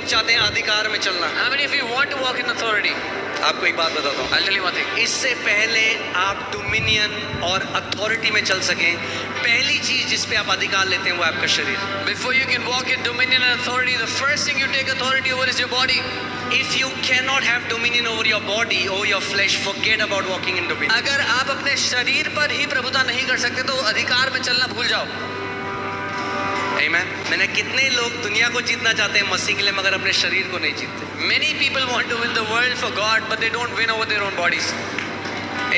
लोग चाहते हैं अधिकार में चलना? How many of you want to walk in authority? आपको एक बात बताता हूँ, I'll tell you one thing. इससे पहले आप डोमिनियन और अथॉरिटी में चल सकें, पहली चीज जिस पे आप अधिकार लेते हैं वो आपका शरीर। Before you can walk in dominion and authority, the first thing you take authority over is your body. If you cannot have dominion over your body, over your flesh, forget about walking in dominion. अगर आप अपने शरीर पर ही प्रभुता नहीं कर सकते तो अधिकार में चलना भूल जाओ। Amen. मैंने कितने लोग दुनिया को जीतना चाहते हैं मसीह के लिए मगर अपने शरीर को नहीं जीतते। Many people want to win the world for God, but they don't win over their own bodies.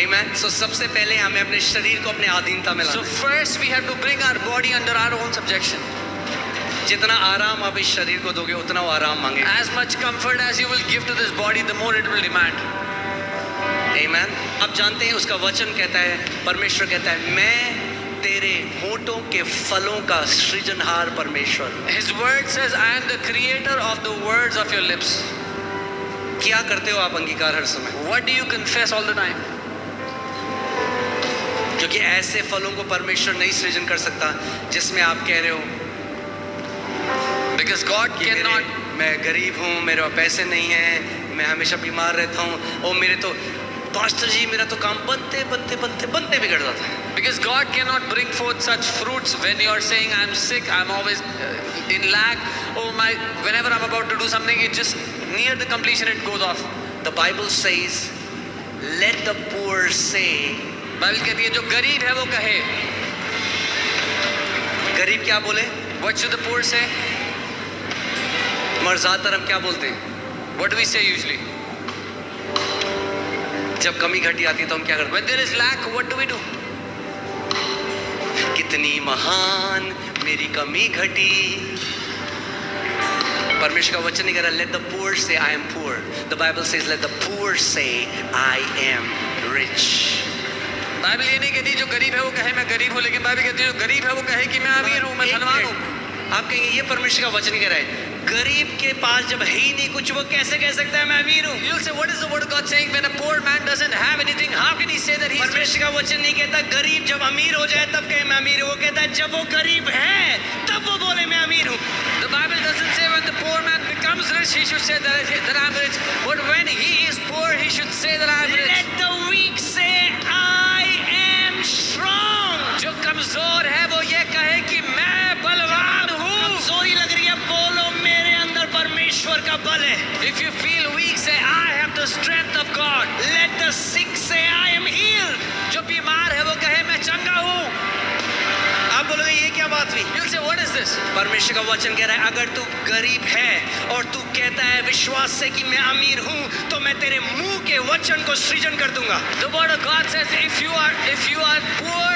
Amen. So सबसे पहले हमें अपने शरीर को अपने अधीनता में So लाना है। first we have to bring our body under our own subjection. जितना आराम आप इस शरीर को दोगे उतना वो आराम मांगेगा। As much comfort as you will give to this body, the more it will demand. Amen. आप जानते हैं उसका वचन कहता है, परमेश्वर कहता है, मैं तेरे होठों के फलों का सृजनहार परमेश्वर। His word says, I am the creator of the words of your lips. क्या करते हो आप अंगीकार हर समय? What do you confess all the time? क्योंकि ऐसे फलों को परमेश्वर नहीं सृजन कर सकता जिसमें आप कह रहे हो Because God कि cannot. मैं गरीब हूँ, मेरे पास पैसे नहीं हैं, मैं हमेशा बीमार रहता हूँ, और मेरे तो पास्टर जी मेरा तो काम बनते बनते बनते बनते बिगड़ जाता है। Because God cannot bring forth such fruits when you are saying, I'm sick, I'm always in lack. Oh my, whenever I'm about to do something, it just near the completion it goes off. The Bible says, let the poor say. Bible कहती है जो गरीब है वो कहे। गरीब क्या बोले? What should the poor say? मगर ज़्यादातर हम क्या बोलते हैं? What do we say usually? जब कमी घटी आती है तो हम क्या करते हैं? When there is lack, what do we do? कितनी महान मेरी कमी घटी। परमेश्वर का वचन नहीं कह रहा let the poor say I am poor. The Bible says let the poor say I am rich. Bible ये नहीं कहती जो गरीब है वो कहे मैं गरीब हूँ, लेकिन बाइबल कहती है जो गरीब है वो कहे कि मैं अमीर हूँ, मैं धनवान हूँ। आप कहेंगे ये परमेश्वर का वचन नहीं कह रहा है। गरीब के पास जब है ही नहीं कुछ वो कैसे कह सकता है मैं अमीर हूँ? You'll say what is the word of God saying? When a poor man doesn't have anything, how can he say that he is rich? परमेश्वर का वचन नहीं कहता गरीब जब अमीर हो जाए तब कहे मैं अमीर हूँ। वो कहता है जब वो गरीब है तब वो बोले मैं अमीर हूँ। The Bible doesn't say when the poor man becomes rich, he should say that I'm rich. But when he is poor, he should say that I'm rich. Let the weak say I am strong. जो कमजोर है वो ये कहे कि मैं बलवान हूँ। कमजोरी लग रही है बोलो मेरे अंदर परमेश्वर का बल है। If you feel weak, say I have the strength of God. Let the sick say I am healed. जो बीमार है वो कहे मैं चंगा हूँ। आप बोलोगे ये क्या बात हुई? You'll say what is this? परमेश्वर का वचन कह रहा है अगर तू गरीब है और तू कहता है विश्वास से कि मैं अमीर हूँ तो मैं तेरे मुंह के वचन को सृजन कर दूंगा। The word of God says if you are poor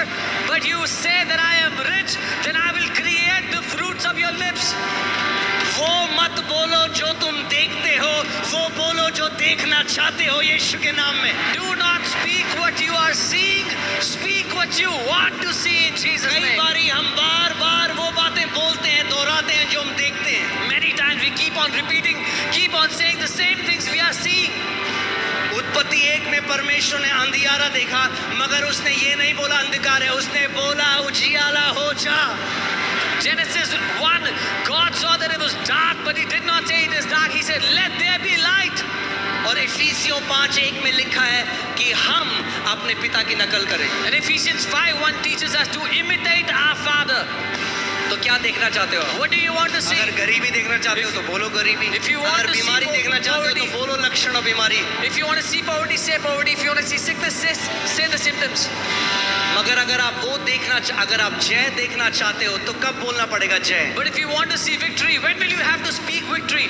but you say that I am rich, then I will create the fruits of your lips. वो मत बोलो जो तुम देखते हो, वो बोलो जो देखना चाहते हो यीशु के नाम में। Do not speak what you are seeing, speak what you want to see in Jesus' कई name. बारी हम बार बार वो बातें बोलते हैं दोहराते हैं जो हम देखते हैं। Many times we keep on repeating, keep on saying the same things we are seeing. उत्पत्ति 1 में परमेश्वर ने अंधियारा देखा मगर उसने ये नहीं बोला अंधकार है, उसने बोला उजियाला हो जा। Genesis 1, God saw that it was dark, but he did not say it is dark. He said, let there be light. और इफिसियों 5:1 में लिखा है कि हम अपने पिता की नकल करें। And Ephesians 5:1 teaches us to imitate our Father. तो क्या देखना चाहते हो? What do you want to see? अगर गरीबी देखना चाहते हो तो बोलो गरीबी। If you want अगर to see बीमारी देखना चाहते हो तो poverty, बोलो लक्षण और बीमारी। if you want to see poverty, say poverty. If you want to see sickness, say the symptoms. मगर अगर आप वो अगर आप जय देखना चाहते हो तो कब बोलना पड़ेगा जय? But if you want to see victory, when will you have to speak victory?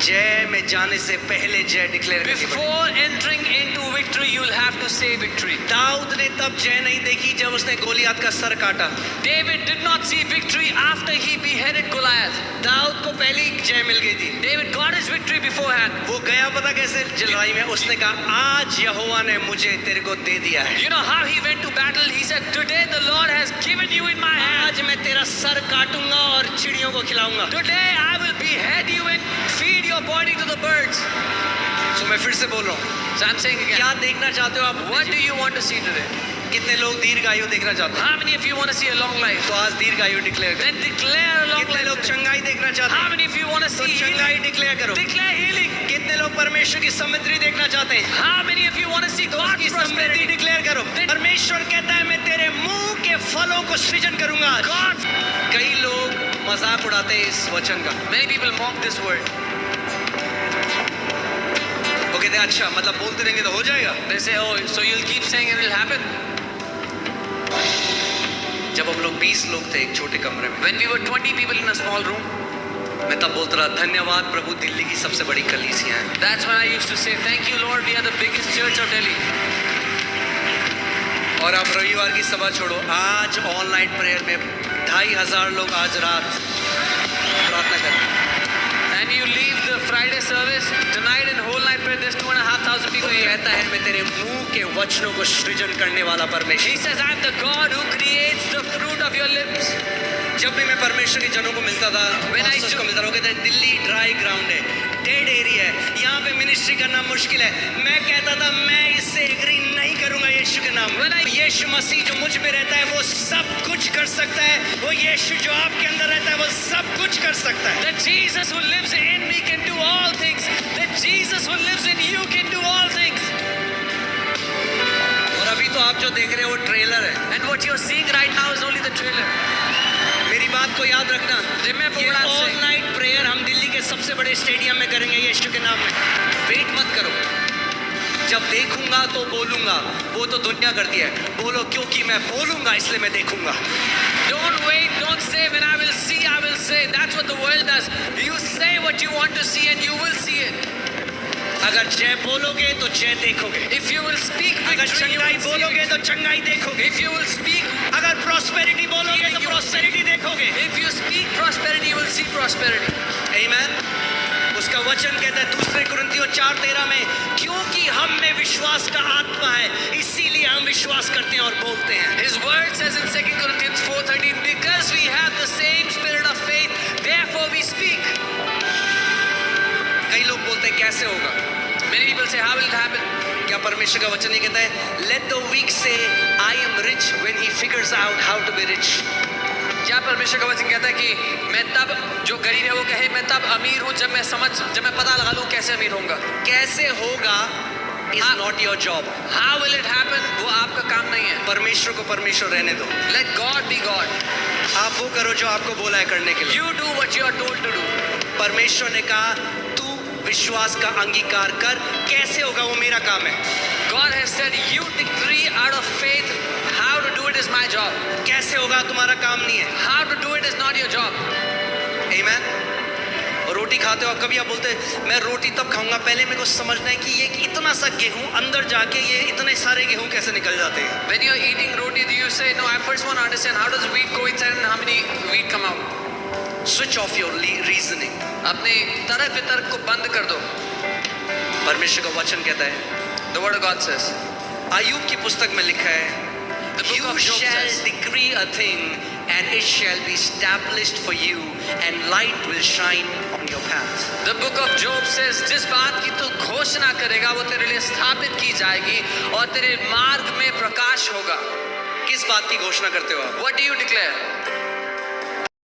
जय में जाने से पहले जय डिक्लेयर करनी पड़ेगी। Before entering into victory, you will have to say victory. Dawood ने तब जय नहीं देखी जब उसने गोलियत का सर काटा। David did not see victory after he beheaded Goliath. Dawood को पहले ही जय मिल गई थी। David got his victory beforehand. वो गया पता कैसे लड़ाई में? उसने कहा आज यहोवा ने मुझे तेरे को दे दिया है। You know how he went to battle? He said, today the Lord has given you in my hand. आज मैं तेरा सर काटूंगा और चिड़ियों को खिलाऊंगा। Today I will behead you and feed your body to the birds. तो मैं फिर से बोल रहा हूँ, So I'm saying again, क्या देखना चाहते हो आप? what do you want to see today? कितने लोग दीर्घायु देखना चाहते हैं? How many of you want to see a long life? तो आज दीर्घायु डिक्लेयर करें। Then declare a long कितने life लोग today. चंगाई देखना चाहते How हैं? many of you want to तो see चंगाई healing? डिक्लेयर करो। Declare healing. कितने लोग परमेश्वर की समृद्धि देखना चाहते हैं? How many of you want to see तो उसकी God's समृद्धि prosperity? डिक्लेयर करो। परमेश्वर कहता है मैं तेरे मुंह के फलों को सृजन करूंगा आज। God. कई लोग मजाक उड़ाते हैं इस वचन का। Many people mock this word. वो कहते हैं अच्छा मतलब बोलते रहेंगे तो हो जाएगा। They say, oh, so you'll keep saying it will happen. जब हम लोग 20 लोग थे एक छोटे कमरे में, When we were 20 people in a small room, मैं तब बोलता रहा धन्यवाद प्रभु दिल्ली की सबसे बड़ी कलीसिया है। that's when I used to say, thank you Lord, we are the biggest church of Delhi. और आप रविवार की सभा छोड़ो, आज ऑनलाइन प्रेयर में 2500 लोग आज रात प्रार्थना करें। And you leave the Friday service, tonight in whole night prayer, there's 2,500 people वो here. कहता है मैं तेरे मुंह के वचनों को सृजन करने वाला He परमेश्वर। says, I'm the God who creates the fruit of your lips. जब भी मैं परमेश्वर के जनों को मिलता था, When I pastors को मिलता था, वो कहता है दिल्ली ड्राई ग्राउंड है, डेड एरिया है, यहाँ पे मिनिस्ट्री करना मुश्किल है। मैं कहता था मैं इससे एग्री नहीं करूंगा यीशु के नाम में। यीशु मसीह जो मुझ में रहता है वो सब कुछ कर सकता है, वो यीशु जो आपके अंदर रहता है वो सब कुछ कर सकता है। That Jesus who lives in me can do all things. That Jesus who lives in you can do all things. और अभी तो आप जो देख रहे हो वो ट्रेलर है। And what you're seeing right now is only the trailer. मेरी बात को याद रखना, Remember ये what I'm all saying. Night prayer हम दिल्ली के सबसे बड़े स्टेडियम में करेंगे यीशु के नाम में। वेट मत करो, जब देखूंगा तो बोलूंगा, वो तो दुनिया करती है। बोलो क्योंकि मैं बोलूंगा इसलिए मैं देखूंगा। Don't wait, don't say when I will see, I will say. That's what the world does. You say what you want to see and you will see it. अगर जय बोलोगे तो जय देखोगे। If you will speak अगर victory, you चंगाई will see बोलोगे it. तो चंगाई देखोगे। If you will speak, अगर प्रॉस्पेरिटी बोलोगे तो प्रॉस्पेरिटी देखोगे। if you speak prosperity, you will see prosperity. आमीन। उसका वचन कहता है दूसरे कुरिन्थियों 4:13 में, क्योंकि हम में विश्वास का आत्मा है इसीलिए हम विश्वास करते हैं और बोलते हैं। His word says in 2 Corinthians 4:13, because we have the same spirit of faith, therefore we speak. कई लोग बोलते हैं कैसे होगा? Many people say, how will it happen? क्या परमेश्वर का वचन ये कहता है let the weak say I am rich when he figures out how to be rich? क्या परमेश्वर का वचन कहता है कि मैं तब जो गरीब है वो कहे मैं तब अमीर हूँ जब मैं पता लगा लूँ कैसे अमीर होऊंगा। कैसे होगा is not your job. How will it happen? वो आपका काम नहीं है। परमेश्वर को परमेश्वर रहने दो। Let God be God. आप वो करो जो आपको बोला है करने के लिए। You do what you are told to do. परमेश्वर ने कहा तू विश्वास का अंगीकार कर, कैसे होगा वो मेरा काम है। God has said you decree out of faith. How to do it is my job. कैसे होगा तुम्हारा काम नहीं है। How to do it is not your job. आमीन। और रोटी खाते हो कभी आप बोलते हैं मैं रोटी तब खाऊंगा, पहले मेरे को समझना है कि ये इतना सा गेहूं अंदर जाके ये इतने सारे गेहूं कैसे निकल जाते हैं। When you are eating roti, do you say no? I first want to understand how does wheat go inside and how many wheat come out. Switch off your reasoning. अपने तर्क वितर्क को बंद कर दो। परमेश्वर का वचन कहता है, The word of God says. अय्यूब की पुस्तक में लिखा है The book You of Job shall says. decree a thing and it shall be established for you and light will shine on your path. The book of Job says, जिस बात की तू घोषणा करेगा वो तेरे लिए स्थापित की जाएगी और तेरे मार्ग में प्रकाश होगा। किस बात की घोषणा करते हो आप? What do you declare?